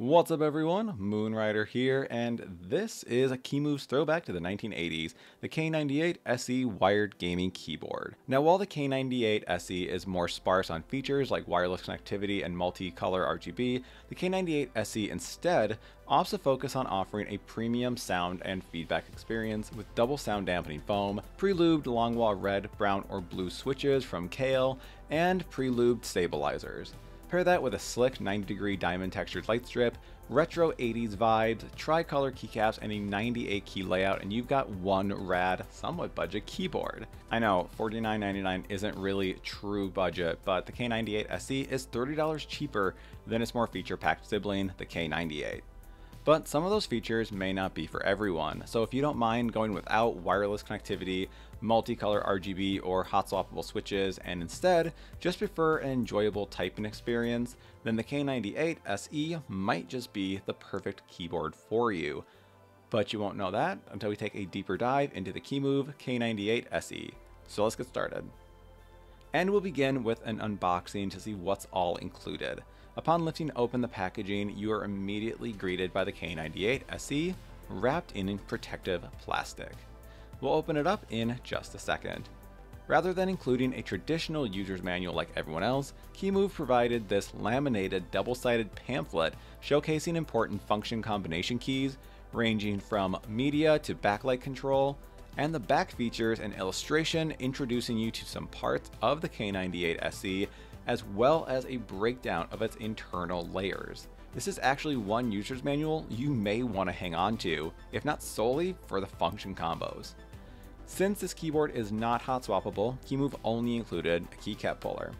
What's up everyone, Moonrider here, and this is a Kemove's throwback to the 1980s, the K98SE wired gaming keyboard. Now while the K98SE is more sparse on features like wireless connectivity and multicolor RGB, the K98SE instead opts to focus on offering a premium sound and feedback experience with double sound dampening foam, pre-lubed Longhua red, brown, or blue switches from Kailh, and pre-lubed stabilizers. Pair that with a slick 90-degree diamond textured light strip, retro 80s vibes, tricolor keycaps, and a 98 key layout, and you've got one rad, somewhat budget keyboard. I know, $49.99 isn't really true budget, but the K98SE is $30 cheaper than its more feature-packed sibling, the K98. But some of those features may not be for everyone, so if you don't mind going without wireless connectivity, multicolor RGB, or hot swappable switches, and instead just prefer an enjoyable typing experience, then the K98SE might just be the perfect keyboard for you. But you won't know that until we take a deeper dive into the Kemove K98SE. So let's get started. And we'll begin with an unboxing to see what's all included. Upon lifting open the packaging, you are immediately greeted by the K98SE wrapped in protective plastic. We'll open it up in just a second. Rather than including a traditional user's manual like everyone else, Kemove provided this laminated double-sided pamphlet showcasing important function combination keys ranging from media to backlight control, and the back features an illustration introducing you to some parts of the K98SE as well as a breakdown of its internal layers. This is actually one user's manual you may want to hang on to, if not solely for the function combos. Since this keyboard is not hot swappable, Kemove only included a keycap puller.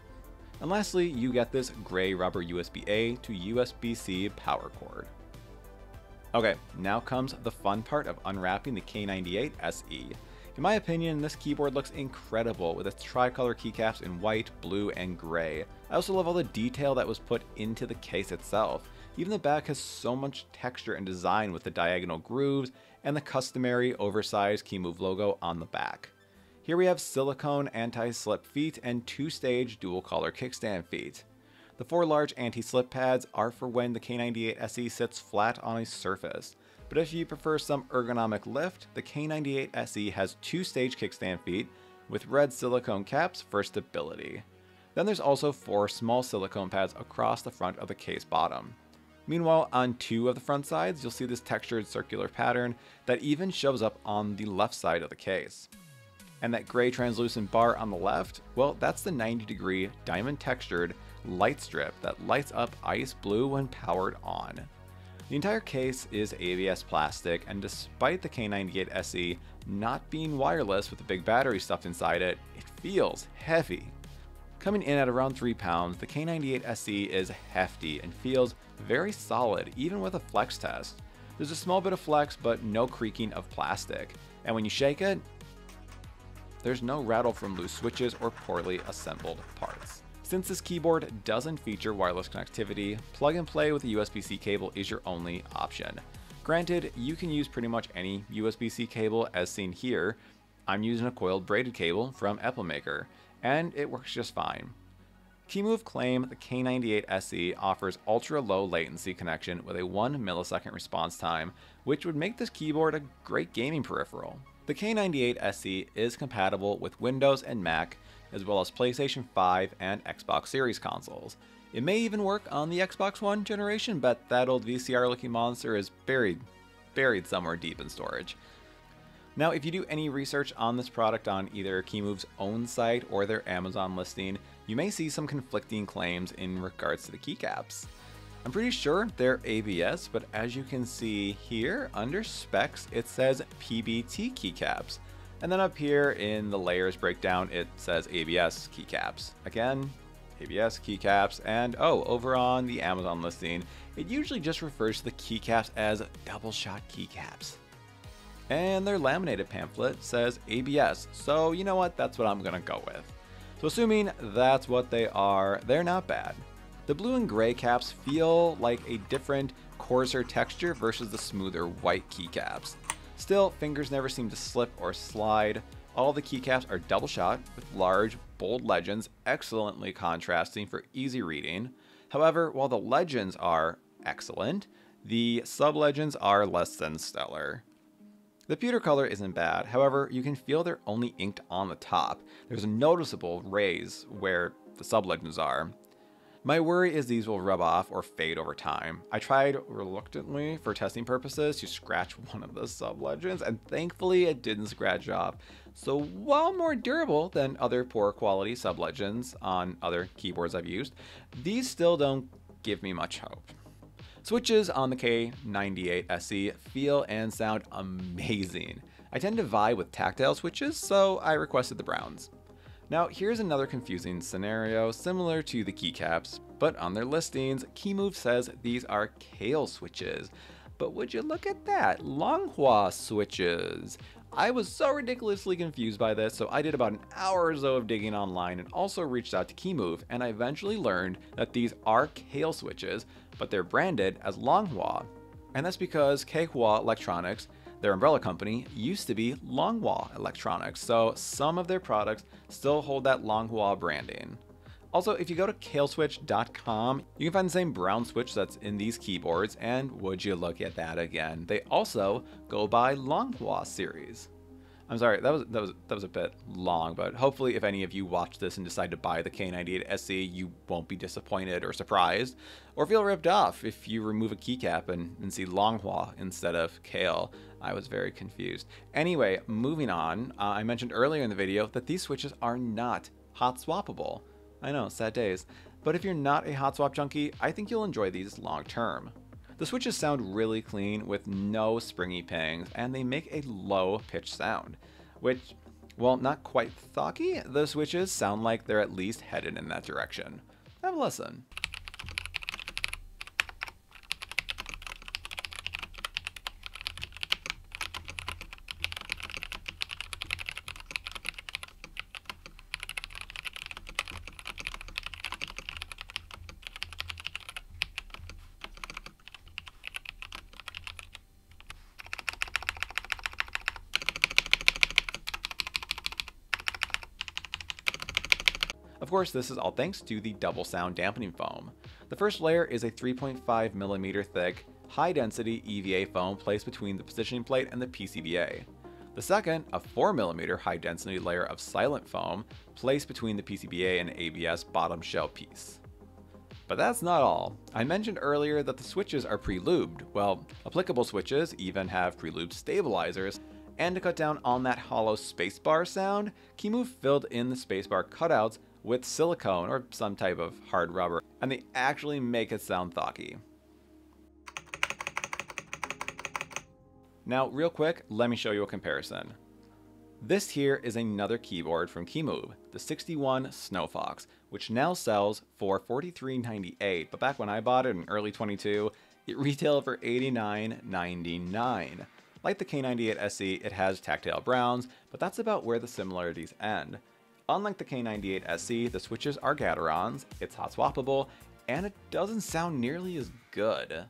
And lastly, you get this gray rubber USB-A to USB-C power cord. Okay, now comes the fun part of unwrapping the K98SE. In my opinion, this keyboard looks incredible with its tricolor keycaps in white, blue, and gray. I also love all the detail that was put into the case itself. Even the back has so much texture and design with the diagonal grooves and the customary oversized Kemove logo on the back. Here we have silicone anti-slip feet and two-stage dual-color kickstand feet. The four large anti-slip pads are for when the K98SE sits flat on a surface. But if you prefer some ergonomic lift, the K98SE has two-stage kickstand feet with red silicone caps for stability. Then there's also four small silicone pads across the front of the case bottom. Meanwhile, on two of the front sides, you'll see this textured circular pattern that even shows up on the left side of the case. And that gray translucent bar on the left, well, that's the 90-degree diamond textured light strip that lights up ice blue when powered on. The entire case is ABS plastic, and despite the K98SE not being wireless with the big battery stuffed inside it, it feels heavy. Coming in at around 3 pounds, the K98SE is hefty and feels very solid even with a flex test. There's a small bit of flex but no creaking of plastic, and when you shake it, there's no rattle from loose switches or poorly assembled parts. Since this keyboard doesn't feature wireless connectivity, plug and play with a USB-C cable is your only option. Granted, you can use pretty much any USB-C cable as seen here. I'm using a coiled braided cable from Applemaker, and it works just fine. Kemove claim the K98SE offers ultra-low latency connection with a 1 millisecond response time, which would make this keyboard a great gaming peripheral. The K98SE is compatible with Windows and Mac, as well as PlayStation 5 and Xbox Series consoles. It may even work on the Xbox One generation, but that old VCR-looking monster is buried somewhere deep in storage. Now, if you do any research on this product on either Kemove's own site or their Amazon listing, you may see some conflicting claims in regards to the keycaps. I'm pretty sure they're ABS, but as you can see here, under specs, it says PBT keycaps. And then up here in the layers breakdown, it says ABS keycaps. Again, ABS keycaps, and oh, over on the Amazon listing, it usually just refers to the keycaps as double shot keycaps. And their laminated pamphlet says ABS, so you know what, that's what I'm gonna go with. So assuming that's what they are, they're not bad. The blue and gray caps feel like a different, coarser texture versus the smoother white keycaps. Still, fingers never seem to slip or slide. All the keycaps are double shot with large, bold legends excellently contrasting for easy reading. However, while the legends are excellent. The sub-legends are less than stellar. The pewter color isn't bad, however, you can feel they're only inked on the top. There's a noticeable raise where the sub-legends are. My worry is these will rub off or fade over time. I tried reluctantly for testing purposes to scratch one of the sub-legends, and thankfully it didn't scratch off. So while more durable than other poor quality sub-legends on other keyboards I've used, these still don't give me much hope. Switches on the K98SE feel and sound amazing. I tend to vibe with tactile switches, so I requested the browns. Now here's another confusing scenario similar to the keycaps, but on their listings, Kemove says these are Kailh switches. But would you look at that, Longhua switches. I was so ridiculously confused by this, so I did about an hour or so of digging online and also reached out to Kemove, and I eventually learned that these are Kailh switches, but they're branded as Longhua. And that's because Kailh Electronics, their umbrella company, used to be Longhua Electronics, so some of their products still hold that Longhua branding. Also, if you go to kailhswitch.com, you can find the same brown switch that's in these keyboards, and would you look at that again, they also go by Longhua series. I'm sorry, that was a bit long, but hopefully if any of you watch this and decide to buy the K98SE, you won't be disappointed or surprised, or feel ripped off if you remove a keycap and see Longhua instead of Kailh. I was very confused. Anyway, moving on, I mentioned earlier in the video that these switches are not hot swappable. I know, sad days. But if you're not a hot swap junkie, I think you'll enjoy these long term. The switches sound really clean with no springy pings, and they make a low pitch sound, which, while not quite thocky, the switches sound like they're at least headed in that direction. Have a listen. Of course, this is all thanks to the double sound dampening foam. The first layer is a 3.5mm thick, high-density EVA foam placed between the positioning plate and the PCBA. The second, a 4mm high-density layer of silent foam placed between the PCBA and ABS bottom shell piece. But that's not all. I mentioned earlier that the switches are pre-lubed. Well, applicable switches even have pre-lubed stabilizers, and to cut down on that hollow spacebar sound, Kemove filled in the spacebar cutouts with silicone or some type of hard rubber, and they actually make it sound thocky. Now, real quick, let me show you a comparison. This here is another keyboard from Kemove, the 61 Snow Fox, which now sells for $43.98, but back when I bought it in early 22, it retailed for $89.99. Like the K98SE, it has tactile browns, but that's about where the similarities end. Unlike the K98SE, the switches are Gaterons, it's hot swappable, and it doesn't sound nearly as good.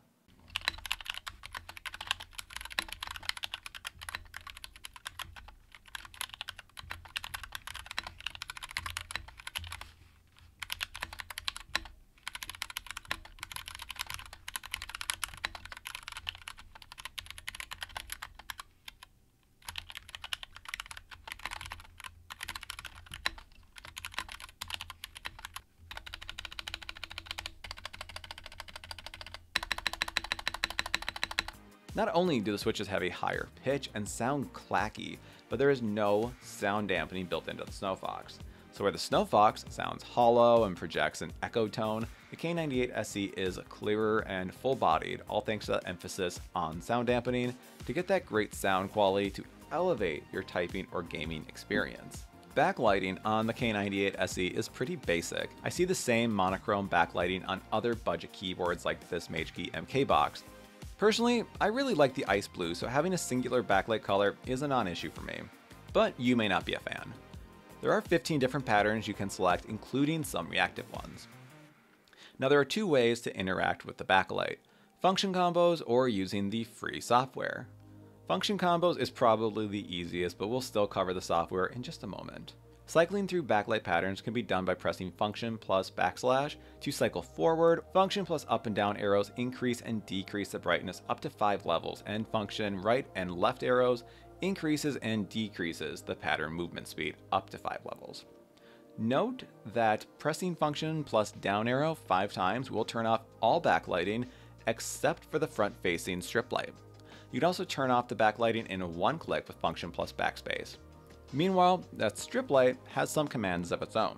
Not only do the switches have a higher pitch and sound clacky, but there is no sound dampening built into the Snow Fox. So where the Snow Fox sounds hollow and projects an echo tone, the K98SE is clearer and full-bodied, all thanks to that emphasis on sound dampening to get that great sound quality to elevate your typing or gaming experience. Backlighting on the K98SE is pretty basic. I see the same monochrome backlighting on other budget keyboards like this MageKey MK box. Personally, I really like the ice blue, so having a singular backlight color is a non-issue for me. But you may not be a fan. There are 15 different patterns you can select, including some reactive ones. Now there are two ways to interact with the backlight: function combos or using the free software. Function combos is probably the easiest, but we'll still cover the software in just a moment. Cycling through backlight patterns can be done by pressing function plus backslash to cycle forward. Function plus up and down arrows increase and decrease the brightness up to 5 levels, and function right and left arrows increases and decreases the pattern movement speed up to 5 levels. Note that pressing function plus down arrow 5 times will turn off all backlighting except for the front-facing strip light. You can also turn off the backlighting in one click with function plus backspace. Meanwhile, that strip light has some commands of its own,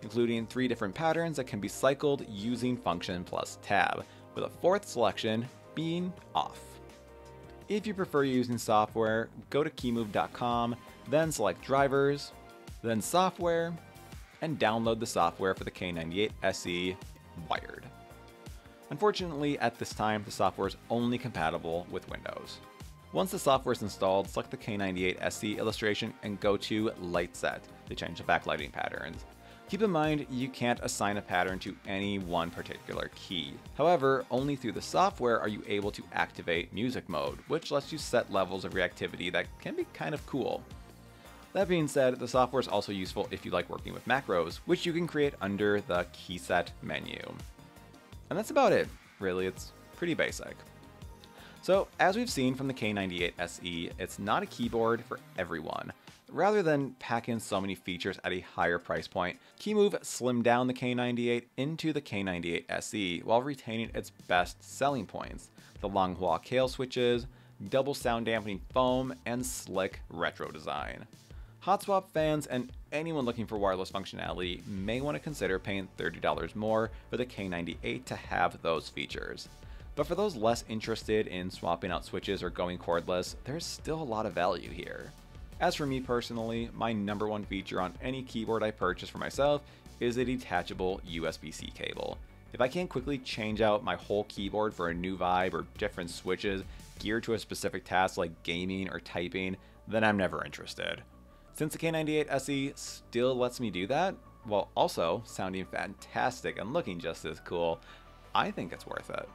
including 3 different patterns that can be cycled using function plus tab, with a 4th selection being off. If you prefer using software, go to Kemove.com, then select drivers, then software, and download the software for the K98SE wired. Unfortunately, at this time, the software is only compatible with Windows. Once the software is installed, select the K98SE illustration and go to Light Set to change the backlighting patterns. Keep in mind, you can't assign a pattern to any one particular key. However, only through the software are you able to activate music mode, which lets you set levels of reactivity that can be kind of cool. That being said, the software is also useful if you like working with macros, which you can create under the Keyset menu. And that's about it, really. It's pretty basic. So, as we've seen from the K98SE, it's not a keyboard for everyone. Rather than pack in so many features at a higher price point, Kemove slimmed down the K98 into the K98SE while retaining its best selling points: the Longhua Kailh switches, double sound dampening foam, and slick retro design. Hot swap fans and anyone looking for wireless functionality may want to consider paying $30 more for the K98 to have those features. But for those less interested in swapping out switches or going cordless, there's still a lot of value here. As for me personally, my #1 feature on any keyboard I purchase for myself is a detachable USB-C cable. If I can't quickly change out my whole keyboard for a new vibe or different switches geared to a specific task like gaming or typing, then I'm never interested. Since the K98SE still lets me do that, while also sounding fantastic and looking just as cool, I think it's worth it.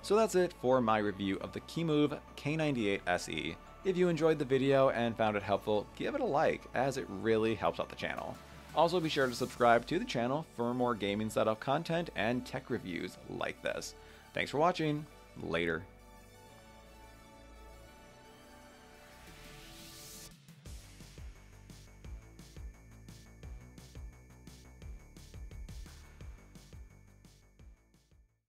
So that's it for my review of the Kemove K98SE. If you enjoyed the video and found it helpful, give it a like, as it really helps out the channel. Also be sure to subscribe to the channel for more gaming setup content and tech reviews like this. Thanks for watching, later.